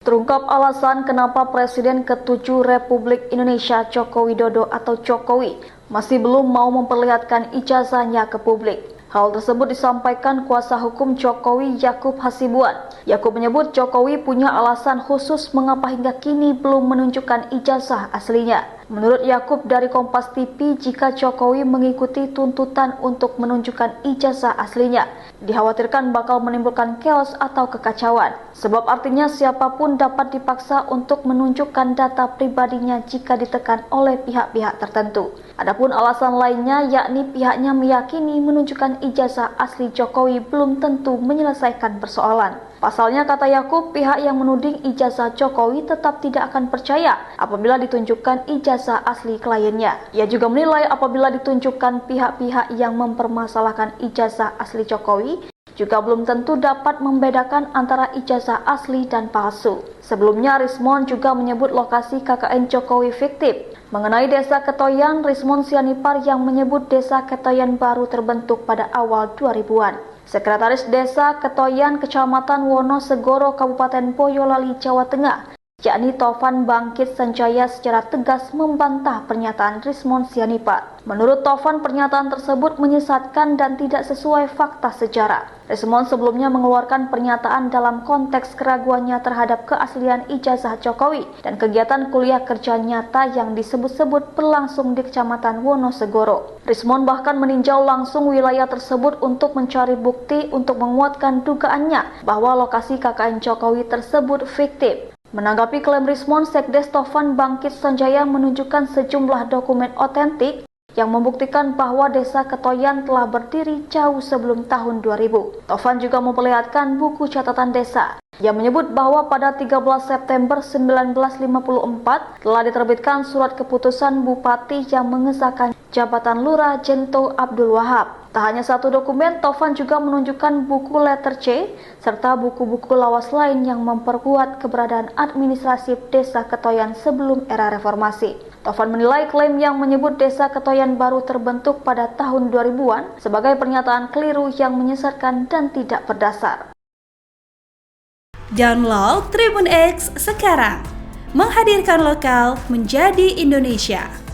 Terungkap alasan kenapa Presiden ke-7 Republik Indonesia Joko Widodo atau Jokowi masih belum mau memperlihatkan ijazahnya ke publik. Hal tersebut disampaikan kuasa hukum Jokowi Yakub Hasibuan. Yakub menyebut Jokowi punya alasan khusus mengapa hingga kini belum menunjukkan ijazah aslinya. Menurut Yakub dari Kompas TV, jika Jokowi mengikuti tuntutan untuk menunjukkan ijazah aslinya, dikhawatirkan bakal menimbulkan chaos atau kekacauan. Sebab artinya siapapun dapat dipaksa untuk menunjukkan data pribadinya jika ditekan oleh pihak-pihak tertentu. Adapun alasan lainnya yakni pihaknya meyakini menunjukkan ijazah asli Jokowi belum tentu menyelesaikan persoalan. Pasalnya, kata Yakub, pihak yang menuding ijazah Jokowi tetap tidak akan percaya apabila ditunjukkan ijazah asli kliennya. Ia juga menilai apabila ditunjukkan pihak-pihak yang mempermasalahkan ijazah asli Jokowi juga belum tentu dapat membedakan antara ijazah asli dan palsu. Sebelumnya, Rismon juga menyebut lokasi KKN Jokowi fiktif. Mengenai Desa Ketoyan, Rismon Sianipar yang menyebut Desa Ketoyan baru terbentuk pada awal 2000-an. Sekretaris Desa Ketoyan Kecamatan Wonosegoro Kabupaten Boyolali, Jawa Tengah, yakni Tovan Bangkit Sanjaya secara tegas membantah pernyataan Rismon Sianipar. Menurut Tovan, pernyataan tersebut menyesatkan dan tidak sesuai fakta sejarah. Rismon sebelumnya mengeluarkan pernyataan dalam konteks keraguannya terhadap keaslian ijazah Jokowi dan kegiatan kuliah kerja nyata yang disebut-sebut berlangsung di Kecamatan Wonosegoro. Rismon bahkan meninjau langsung wilayah tersebut untuk mencari bukti untuk menguatkan dugaannya bahwa lokasi KKN Jokowi tersebut fiktif. Menanggapi klaim Rismon, Sekdes Tovan Bangkit Sanjaya menunjukkan sejumlah dokumen otentik yang membuktikan bahwa Desa Ketoyan telah berdiri jauh sebelum tahun 2000. Tovan juga memperlihatkan buku catatan desa yang menyebut bahwa pada 13 September 1954 telah diterbitkan surat keputusan Bupati yang mengesahkan jabatan Lurah Jento Abdul Wahab. Tak hanya satu dokumen, Tovan juga menunjukkan buku letter C serta buku-buku lawas lain yang memperkuat keberadaan administratif Desa Ketoyan sebelum era reformasi. Tovan menilai klaim yang menyebut Desa Ketoyan baru terbentuk pada tahun 2000-an sebagai pernyataan keliru yang menyesatkan dan tidak berdasar. Download Tribun X sekarang, menghadirkan lokal menjadi Indonesia.